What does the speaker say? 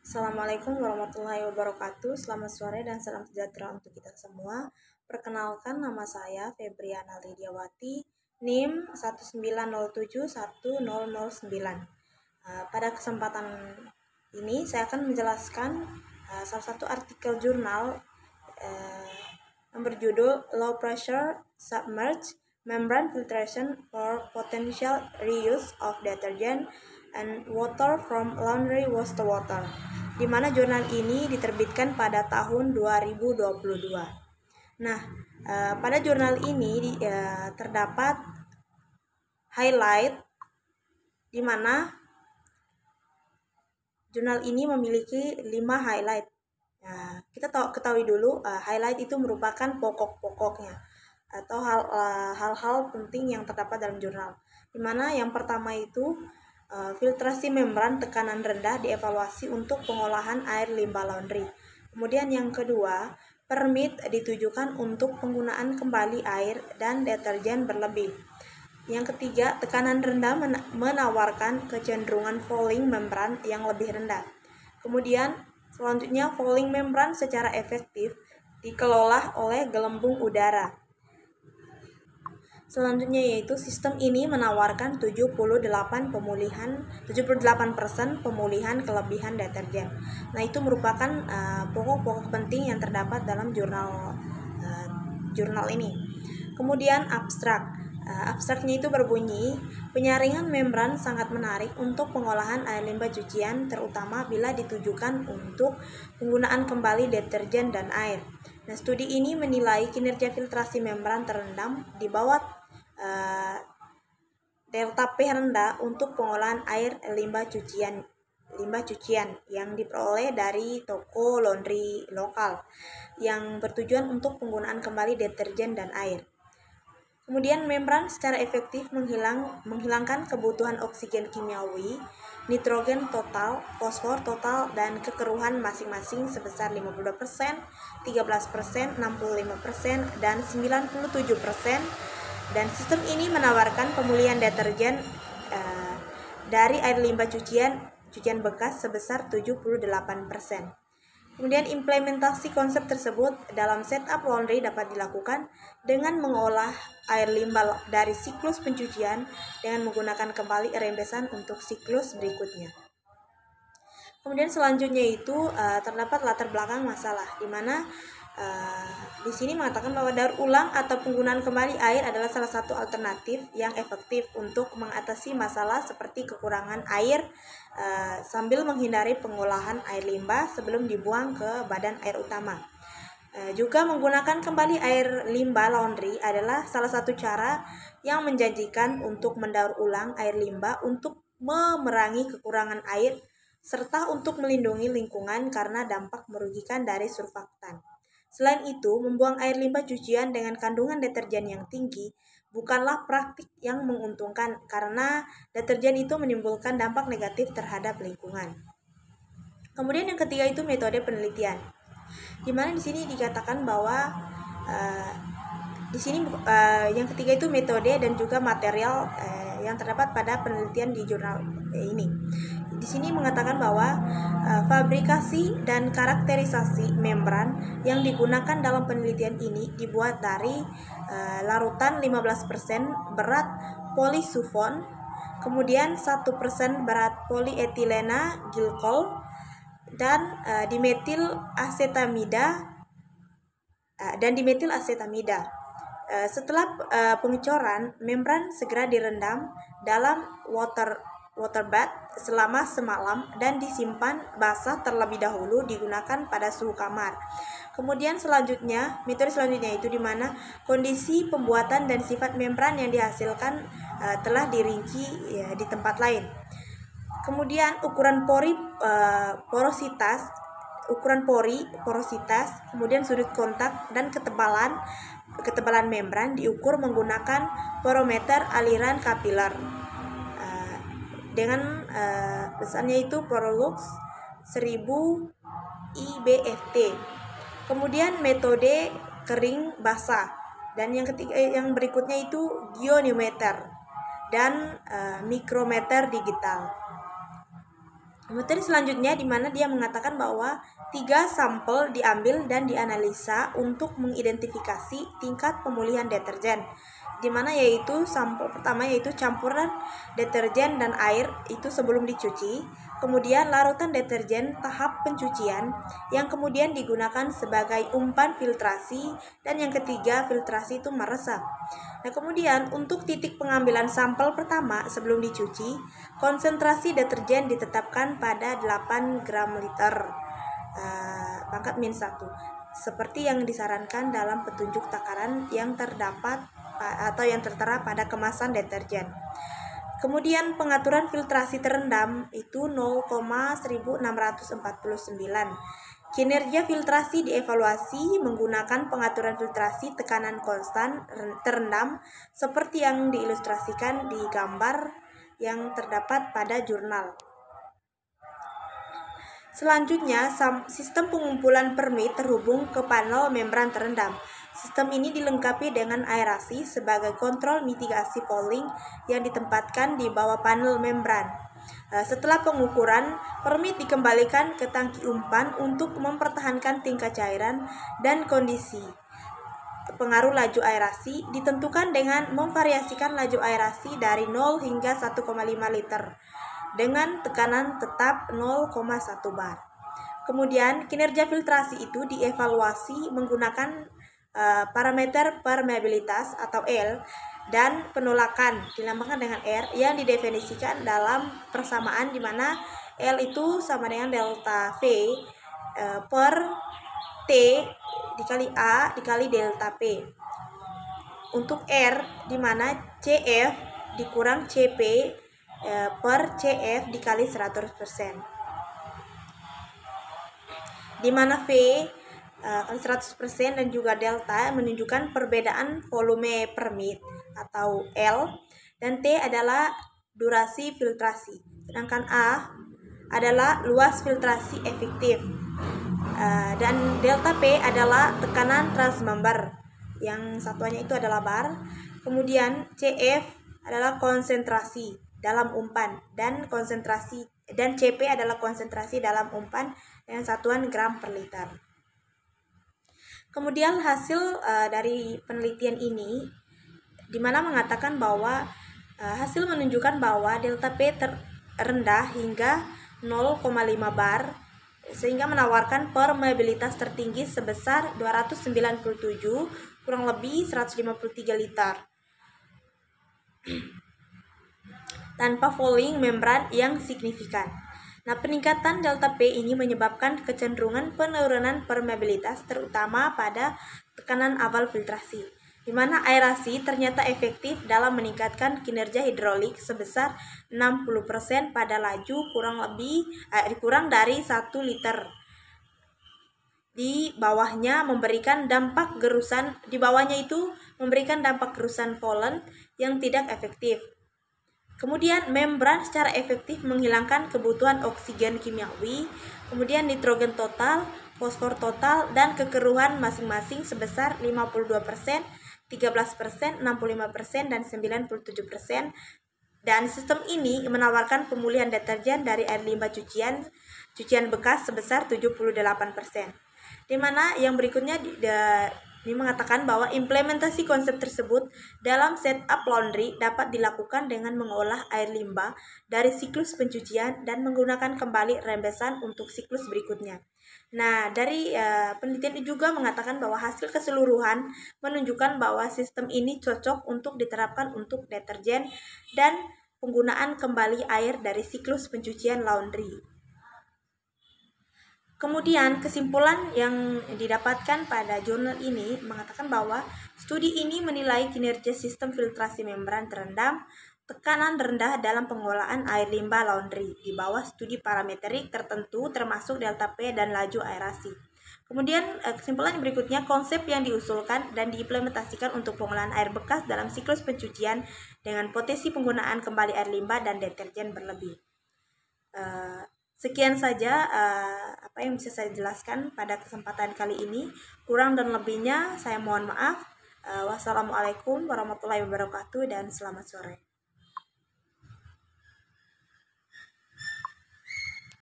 Assalamualaikum warahmatullahi wabarakatuh. Selamat sore dan salam sejahtera untuk kita semua. Perkenalkan, nama saya Febriana Lidiawati, NIM 190710009. Pada kesempatan ini saya akan menjelaskan salah satu artikel jurnal yang berjudul Low Pressure Submerged Membrane Filtration for Potential Reuse of Detergent and Water from Laundry Wastewater, di mana jurnal ini diterbitkan pada tahun 2022. Nah, pada jurnal ini terdapat highlight di mana jurnal ini memiliki 5 highlight. Nah, kita ketahui dulu highlight itu merupakan pokok-pokoknya atau hal-hal penting yang terdapat dalam jurnal. Di mana yang pertama itu filtrasi membran tekanan rendah dievaluasi untuk pengolahan air limbah laundry. Kemudian yang kedua, permit ditujukan untuk penggunaan kembali air dan deterjen berlebih. Yang ketiga, tekanan rendah menawarkan kecenderungan fouling membran yang lebih rendah. Kemudian selanjutnya, fouling membran secara efektif dikelola oleh gelembung udara. Selanjutnya yaitu sistem ini menawarkan 78% pemulihan kelebihan deterjen. Nah, itu merupakan pokok-pokok penting yang terdapat dalam jurnal ini. Kemudian abstrak. Abstraknya itu berbunyi, penyaringan membran sangat menarik untuk pengolahan air limbah cucian, terutama bila ditujukan untuk penggunaan kembali deterjen dan air. Nah, studi ini menilai kinerja filtrasi membran terendam di bawah delta P rendah untuk pengolahan air limbah cucian yang diperoleh dari toko laundry lokal yang bertujuan untuk penggunaan kembali deterjen dan air. Kemudian membran secara efektif menghilangkan kebutuhan oksigen kimiawi, nitrogen total, fosfor total, dan kekeruhan masing-masing sebesar 52%, 13%, 65%, dan 97%. Dan sistem ini menawarkan pemulihan deterjen dari air limbah cucian bekas sebesar 78%. Kemudian implementasi konsep tersebut dalam setup laundry dapat dilakukan dengan mengolah air limbah dari siklus pencucian dengan menggunakan kembali rembesan untuk siklus berikutnya. Kemudian selanjutnya itu terdapat latar belakang masalah, di mana di sini mengatakan bahwa daur ulang atau penggunaan kembali air adalah salah satu alternatif yang efektif untuk mengatasi masalah seperti kekurangan air sambil menghindari pengolahan air limbah sebelum dibuang ke badan air utama. Juga menggunakan kembali air limbah laundry adalah salah satu cara yang menjanjikan untuk mendaur ulang air limbah untuk memerangi kekurangan air serta untuk melindungi lingkungan karena dampak merugikan dari surfaktan. Selain itu, membuang air limbah cucian dengan kandungan deterjen yang tinggi bukanlah praktik yang menguntungkan karena deterjen itu menimbulkan dampak negatif terhadap lingkungan. Kemudian yang ketiga itu metode penelitian, di mana di sini dikatakan bahwa yang ketiga itu metode dan juga material yang terdapat pada penelitian di jurnal ini. Di sini mengatakan bahwa fabrikasi dan karakterisasi membran yang digunakan dalam penelitian ini dibuat dari larutan 15% berat polisufon, kemudian 1% berat polietilena glikol, dan dimetil asetamida. Setelah pengecoran, membran segera direndam dalam water bath selama semalam dan disimpan basah terlebih dahulu digunakan pada suhu kamar. Kemudian metode selanjutnya itu di mana kondisi pembuatan dan sifat membran yang dihasilkan telah dirinci di tempat lain. Kemudian ukuran porositas, kemudian sudut kontak dan ketebalan membran diukur menggunakan barometer aliran kapiler dengan pesannya itu Prolux 1000 IBFT. Kemudian metode kering basah, dan yang berikutnya itu gonimeter dan mikrometer digital. Materi selanjutnya di mana dia mengatakan bahwa 3 sampel diambil dan dianalisa untuk mengidentifikasi tingkat pemulihan deterjen. Di mana yaitu sampel pertama yaitu campuran deterjen dan air itu sebelum dicuci, kemudian larutan deterjen tahap pencucian yang kemudian digunakan sebagai umpan filtrasi, dan yang ketiga filtrasi itu meresap. Nah, kemudian untuk titik pengambilan sampel pertama sebelum dicuci, konsentrasi deterjen ditetapkan pada 8 gram liter pangkat -1, seperti yang disarankan dalam petunjuk takaran yang terdapat atau yang tertera pada kemasan deterjen. Kemudian pengaturan filtrasi terendam itu 0,1649. Kinerja filtrasi dievaluasi menggunakan pengaturan filtrasi tekanan konstan terendam seperti yang diilustrasikan di gambar yang terdapat pada jurnal. Selanjutnya, sistem pengumpulan permit terhubung ke panel membran terendam. Sistem ini dilengkapi dengan aerasi sebagai kontrol mitigasi fouling yang ditempatkan di bawah panel membran. Setelah pengukuran, permit dikembalikan ke tangki umpan untuk mempertahankan tingkat cairan dan kondisi. Pengaruh laju aerasi ditentukan dengan memvariasikan laju aerasi dari 0 hingga 1,5 liter dengan tekanan tetap 0,1 bar. Kemudian kinerja filtrasi itu dievaluasi menggunakan parameter permeabilitas atau L dan penolakan dilambangkan dengan R yang didefinisikan dalam persamaan di mana L itu sama dengan delta V per T dikali A dikali delta P. Untuk R di mana CF dikurang CP per CF dikali 100%. Di mana V kali 100% dan juga delta menunjukkan perbedaan volume permit atau L, dan T adalah durasi filtrasi, sedangkan A adalah luas filtrasi efektif, dan delta P adalah tekanan transmember yang satuannya itu adalah bar. Kemudian CF adalah konsentrasi dalam umpan dan CP adalah konsentrasi dalam umpan dengan satuan gram per liter. Kemudian hasil dari penelitian ini di mana mengatakan bahwa hasil menunjukkan bahwa delta P terendah hingga 0,5 bar sehingga menawarkan permeabilitas tertinggi sebesar 297 kurang lebih 153 liter tanpa fouling membran yang signifikan. Nah, peningkatan delta P ini menyebabkan kecenderungan penurunan permeabilitas terutama pada tekanan awal filtrasi, di mana aerasi ternyata efektif dalam meningkatkan kinerja hidrolik sebesar 60% pada laju kurang dari 1 liter. Di bawahnya memberikan dampak gerusan Follen yang tidak efektif. Kemudian membran secara efektif menghilangkan kebutuhan oksigen kimiawi, kemudian nitrogen total, fosfor total, dan kekeruhan masing-masing sebesar 52%, 13%, 65%, dan 97%. Dan sistem ini menawarkan pemulihan deterjen dari air limbah cucian bekas sebesar 78%. Di mana yang berikutnya ini mengatakan bahwa implementasi konsep tersebut dalam setup laundry dapat dilakukan dengan mengolah air limbah dari siklus pencucian dan menggunakan kembali rembesan untuk siklus berikutnya. Nah, dari penelitian ini juga mengatakan bahwa hasil keseluruhan menunjukkan bahwa sistem ini cocok untuk diterapkan untuk deterjen dan penggunaan kembali air dari siklus pencucian laundry. Kemudian kesimpulan yang didapatkan pada jurnal ini mengatakan bahwa studi ini menilai kinerja sistem filtrasi membran terendam tekanan rendah dalam pengolahan air limbah laundry di bawah studi parametrik tertentu termasuk delta P dan laju aerasi. Kemudian kesimpulan berikutnya, konsep yang diusulkan dan diimplementasikan untuk pengolahan air bekas dalam siklus pencucian dengan potensi penggunaan kembali air limbah dan deterjen berlebih. Sekian saja apa yang bisa saya jelaskan pada kesempatan kali ini. Kurang dan lebihnya saya mohon maaf. Wassalamualaikum warahmatullahi wabarakatuh dan selamat sore.